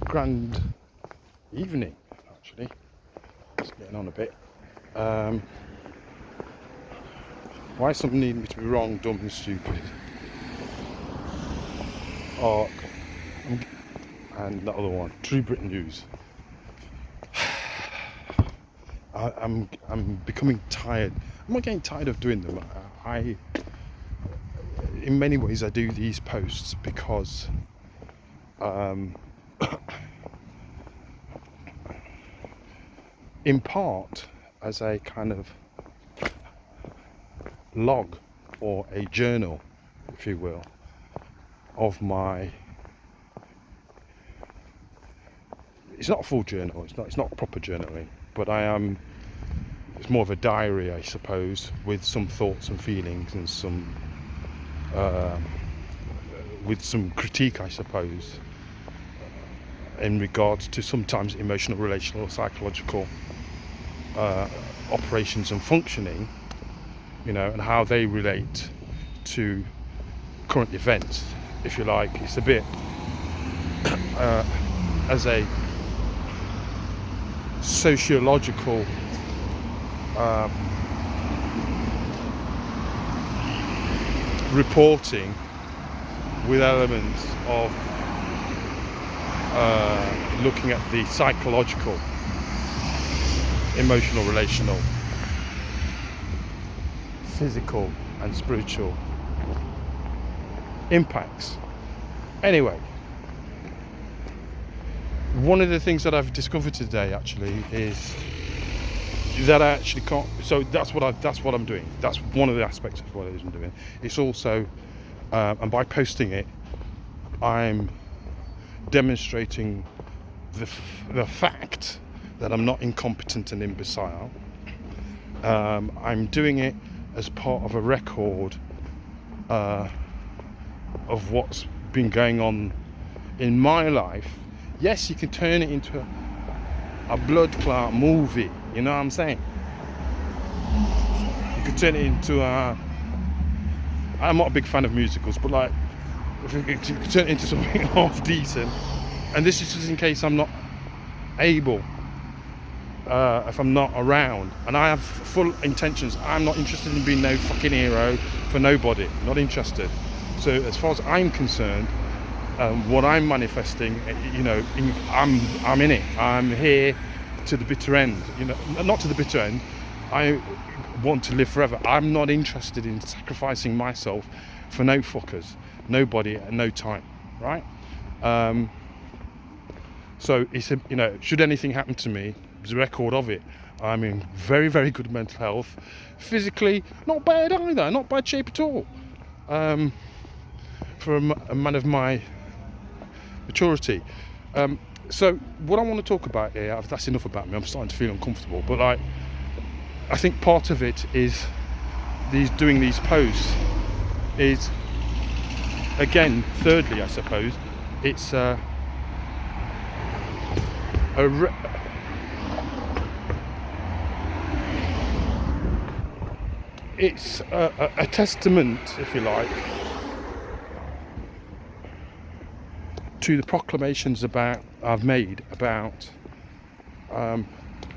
grand evening, actually. It's getting on a bit. Why something need me to be wrong, dumb and stupid? And the other one, True Brit news. I'm becoming tired. I'm not getting tired of doing them. In many ways, I do these posts because in part as a kind of log or a journal, if you will, of my. It's not a full journal. It's not proper journaling, but it's more of a diary, I suppose, with some thoughts and feelings and some with some critique, I suppose, in regards to sometimes emotional, relational, psychological operations and functioning, and how they relate to current events, if you like. It's a bit as a sociological reporting with elements of looking at the psychological, emotional, relational, physical and spiritual impacts. Anyway, one of the things that I've discovered today actually is that I actually can't. So that's what I'm doing. That's one of the aspects of what I'm doing. It's also, and by posting it, I'm demonstrating the fact that I'm not incompetent and imbecile. I'm doing it as part of a record of what's been going on in my life. Yes, you can turn it into a blood clot movie, you know what I'm saying? You could turn it into I'm not a big fan of musicals, but like, if you could turn it into something half decent. And this is just in case I'm not able, if I'm not around. And I have full intentions. I'm not interested in being no fucking hero for nobody. Not interested. So as far as I'm concerned, what I'm manifesting, I'm in it. I'm here to the bitter end. Not to the bitter end. I want to live forever. I'm not interested in sacrificing myself for no fuckers, nobody at no time, right? So it's should anything happen to me, there's a record of it. I'm in very, very good mental health. Physically, not bad either, not bad shape at all. For a man of my maturity. So what I want to talk about here, that's enough about me, I'm starting to feel uncomfortable, but I think part of it is doing these posts is, again, thirdly, I suppose, it's a testament, if you like, to the proclamations I've made about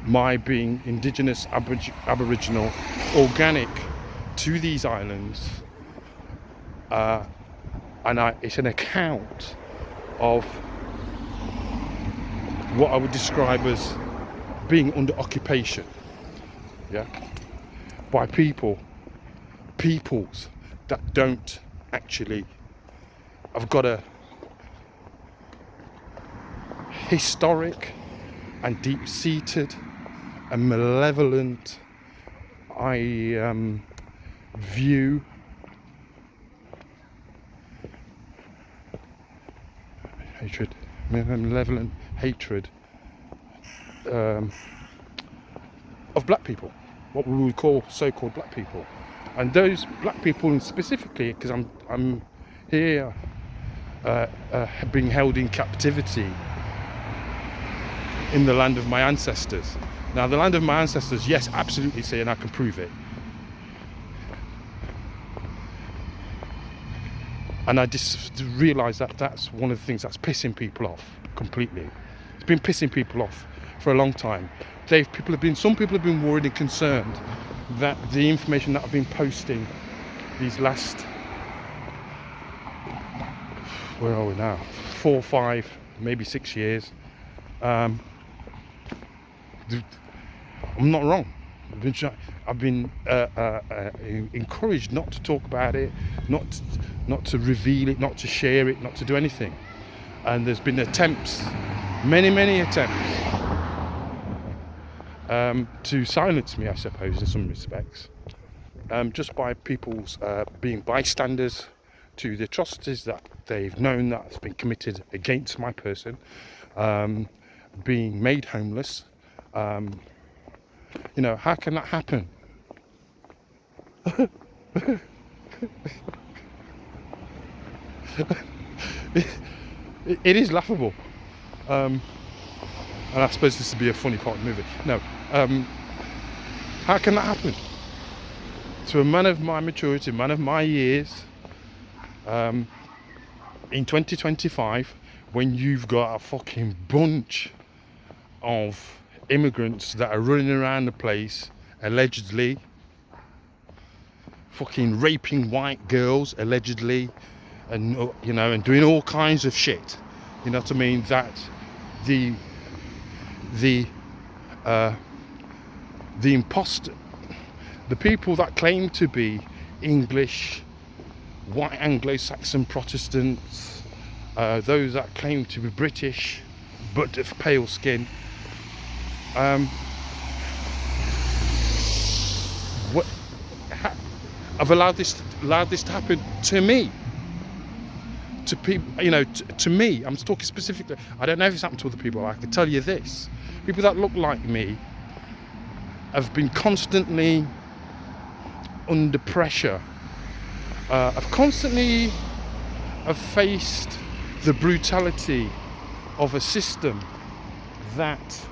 my being indigenous, aboriginal, organic to these islands, and it's an account of what I would describe as being under occupation, by peoples that don't actually have got a historic and deep-seated and malevolent view malevolent hatred of black people, what we would call so-called black people. And those black people specifically, because I'm here being held in captivity in the land of my ancestors. Now, the land of my ancestors, yes, absolutely, say, and I can prove it. And I just realised that that's one of the things that's pissing people off completely. It's been pissing people off for a long time. Some people have been worried and concerned that the information that I've been posting these last, where are we now? 4, 5, maybe 6 years. I'm not wrong. I've been encouraged not to talk about it, not to reveal it, not to share it, not to do anything. And there's been attempts, many attempts, to silence me, I suppose, in some respects, just by people's being bystanders to the atrocities that they've known that has been committed against my person, being made homeless. You know, how can that happen? It is laughable. And I suppose this would be a funny part of the movie. No. How can that happen? To a man of my maturity, a man of my years, in 2025, when you've got a fucking bunch of immigrants that are running around the place, allegedly, fucking raping white girls, allegedly, and you know, and doing all kinds of shit. You know what I mean? That the imposter, the people that claim to be English, white Anglo-Saxon Protestants, those that claim to be British but of pale skin, I've allowed this to happen to me, to people, you know, to me. I'm talking specifically. I don't know if it's happened to other people. I can tell you this: people that look like me have been constantly under pressure. Have faced the brutality of a system that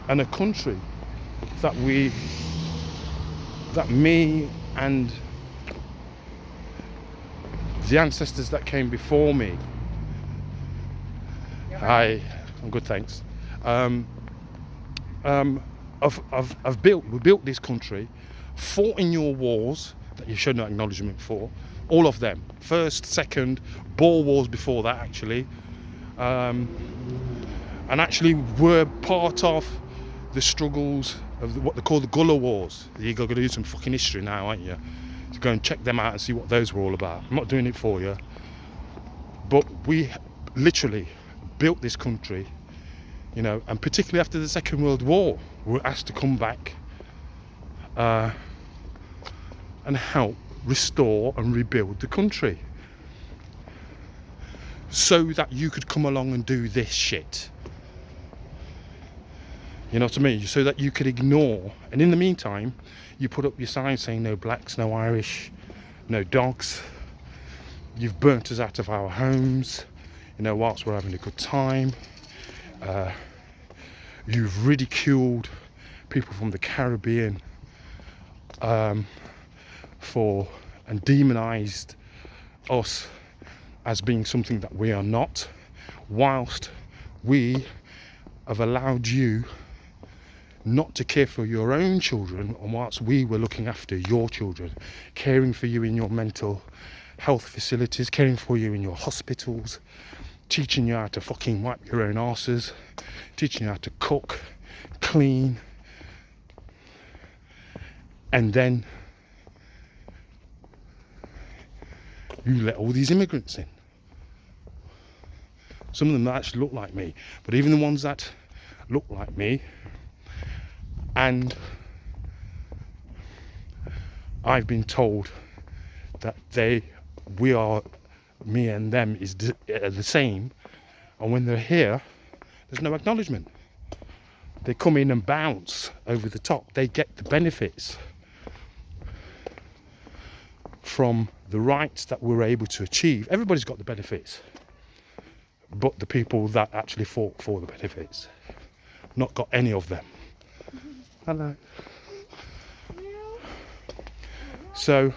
and a country that me and the ancestors that came before me. Hi, I'm good, thanks. We built this country, fought in your wars that you showed no acknowledgement for, all of them, first, second, Boer wars before that actually, and actually were part of the struggles of what they call the Gullah Wars. You're going to do some fucking history now, aren't you? To go and check them out and see what those were all about. I'm not doing it for you, but we literally built this country, you know, and particularly after the Second World War, we were asked to come back and help restore and rebuild the country so that you could come along and do this shit. You know what I mean? So that you could ignore, and in the meantime, you put up your signs saying no blacks, no Irish, no dogs. You've burnt us out of our homes, you know, whilst we're having a good time. You've ridiculed people from the Caribbean and demonized us as being something that we are not, whilst we have allowed you not to care for your own children, and whilst we were looking after your children, caring for you in your mental health facilities, caring for you in your hospitals, teaching you how to fucking wipe your own arses, teaching you how to cook, clean, and then you let all these immigrants in. Some of them that actually look like me, but even the ones that look like me, and I've been told that me and them is the same, and when they're here, there's no acknowledgement. They come in and bounce over the top. They get the benefits from the rights that we're able to achieve. Everybody's got the benefits, but the people that actually fought for the benefits, not got any of them. Hello. So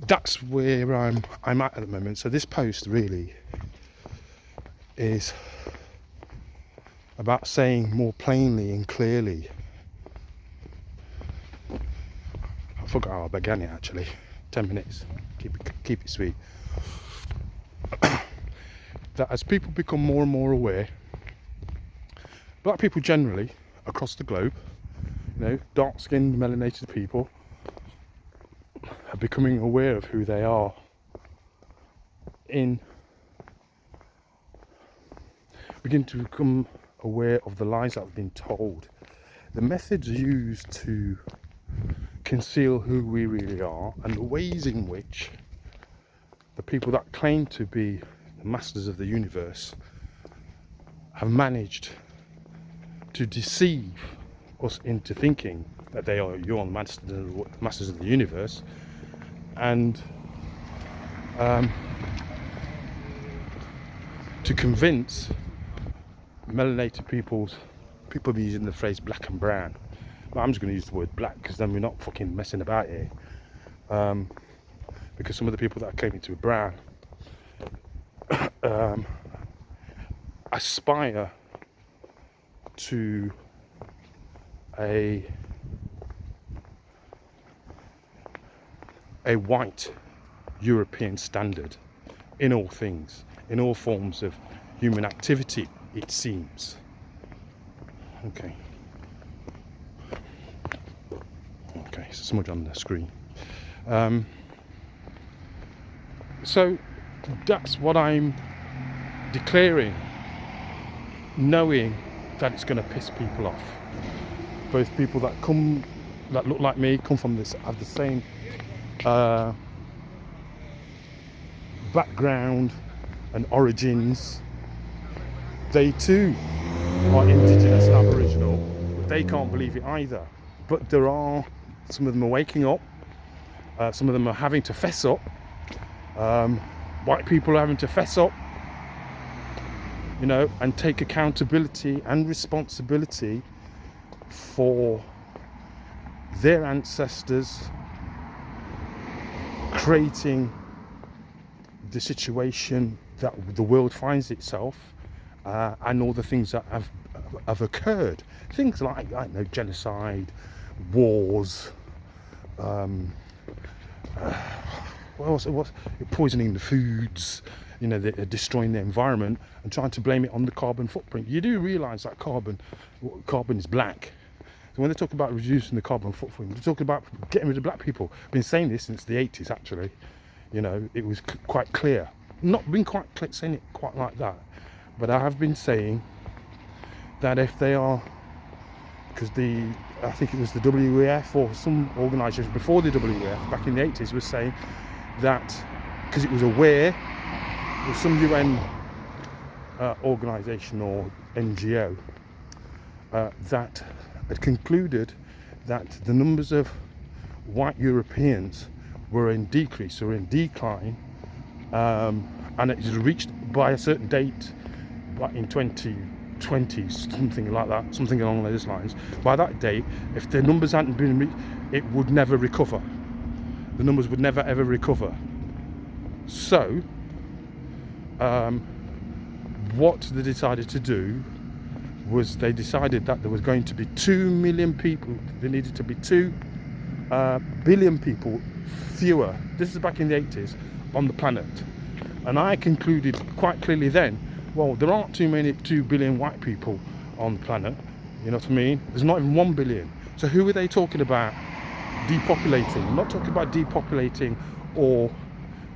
that's where I'm at the moment. So this post really is about saying more plainly and clearly. I forgot how I began it actually. 10 minutes. Keep it sweet. That as people become more and more aware, black people generally across the globe, you know, dark-skinned, melanated people are becoming aware of who they are, begin to become aware of the lies that have been told, the methods used to conceal who we really are, and the ways in which the people that claim to be the masters of the universe have managed to deceive us into thinking that they are your masters of the universe, and to convince melanated people are using the phrase black and brown, but I'm just going to use the word black because then we're not fucking messing about here, because some of the people that are claiming to be brown aspire to a white European standard in all things, in all forms of human activity, it seems. Okay, so smudge on the screen. So that's what I'm declaring, knowing that it's going to piss people off. Both people that look like me, come from this, have the same background and origins. They too are indigenous and aboriginal, but they can't believe it either. But there are, some of them are waking up, some of them are having to fess up. White people are having to fess up, you know, and take accountability and responsibility for their ancestors creating the situation that the world finds itself, and all the things that have occurred. Things like, I don't know, genocide, wars, what's poisoning the foods, you know, they're destroying the environment and trying to blame it on the carbon footprint. You do realise that carbon is black. So when they talk about reducing the carbon footprint, they're talking about getting rid of black people. I've been saying this since the 80s actually. You know, it was quite clear. Not been quite clear, saying it quite like that, but I have been saying that if they are, because I think it was the WEF or some organisation before the WEF back in the 80s was saying that, because it was aware with some UN organisation or NGO that had concluded that the numbers of white Europeans were in decrease or in decline, and it was reached by a certain date, like in 2020, something like that, something along those lines. By that date, if the numbers hadn't been reached, it would never recover. The numbers would never ever recover. So what they decided to do was they decided that there was going to be 2 million people, there needed to be 2 billion people fewer, this is back in the 80s, on the planet. And I concluded quite clearly then, well, there aren't 2 billion white people on the planet, you know what I mean? There's not even 1 billion. So who are they talking about depopulating? I'm not talking about depopulating or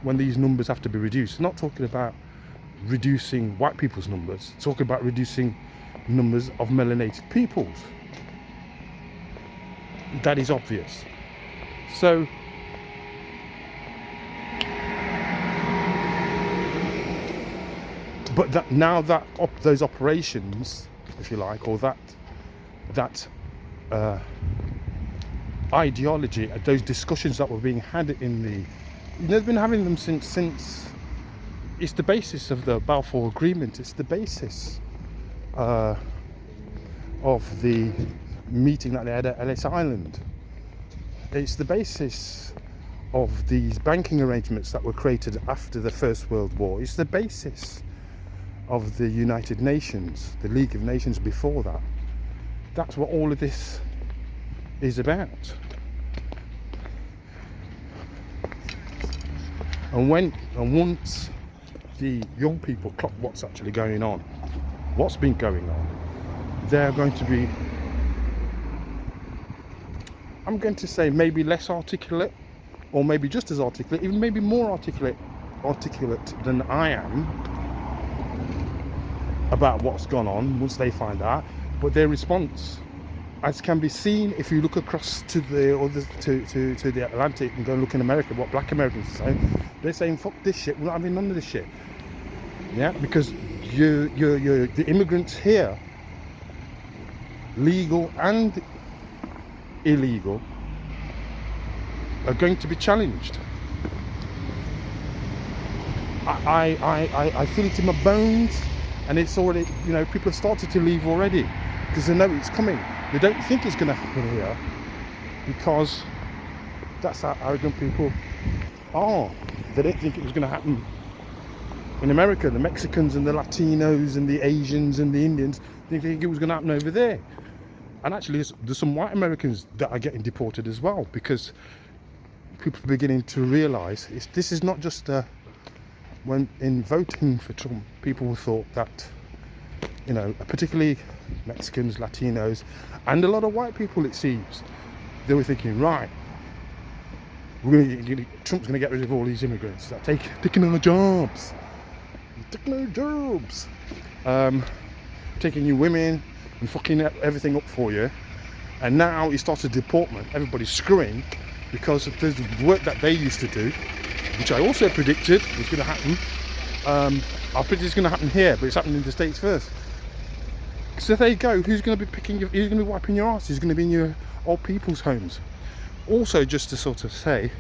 when these numbers have to be reduced. I'm not talking about reducing white people's numbers, I'm talking about reducing numbers of melanated peoples. That is obvious. So but that now that those operations, if you like, or that ideology, those discussions that were being had in the, you know, they've been having them since it's the basis of the Balfour Agreement. It's the basis of the meeting that they had at Ellis Island. It's the basis of these banking arrangements that were created after the First World War. It's the basis of the United Nations, the League of Nations before that. That's what all of this is about. And once the young people clock what's actually going on, what's been going on, they're going to be, I'm going to say, maybe less articulate, or maybe just as articulate, even maybe more articulate than I am about what's gone on once they find out. But their response, as can be seen if you look across to the other to the Atlantic and go look in America, what black Americans are saying, they're saying fuck this shit, we're not having none of this shit. Yeah, because the immigrants here, legal and illegal, are going to be challenged. I feel it in my bones, and it's already, you know, people have started to leave already because they know it's coming. They don't think it's going to happen here because that's how arrogant people are. They don't think it was going to happen in America. The Mexicans and the Latinos and the Asians and the Indians didn't think it was going to happen over there. And actually, there's some white Americans that are getting deported as well, because people are beginning to realise this is not just when in voting for Trump, people thought that, you know, particularly Mexicans, Latinos, and a lot of white people, it seems, they were thinking, right, Trump's going to get rid of all these immigrants that taking our jobs, taking your women and fucking everything up for you. And now he starts a deportment. Everybody's screwing because there's the work that they used to do, which I also predicted was going to happen. I predicted it's going to happen here, but it's happening in the States first. So there you go. Who's going to be who's going to be wiping your ass? Who's going to be in your old people's homes? Also, just to sort of say,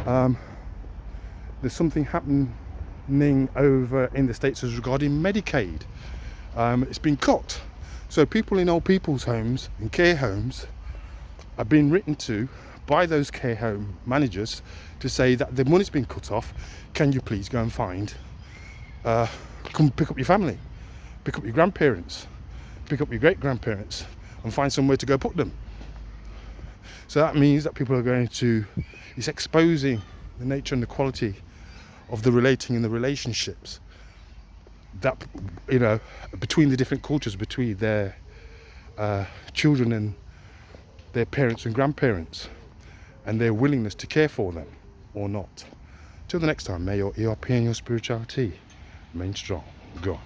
there's something happening over in the States as regarding Medicaid. It's been cut. So people in old people's homes and care homes are being written to by those care home managers to say that the money's been cut off. Can you please go and find, come pick up your family, pick up your grandparents, pick up your great-grandparents, and find somewhere to go put them. So that means that people are going to, it's exposing the nature and the quality of the relating and the relationships that, you know, between the different cultures, between their children and their parents and grandparents, and their willingness to care for them or not. Till the next time, may your ERP and your spirituality remain strong. Go on.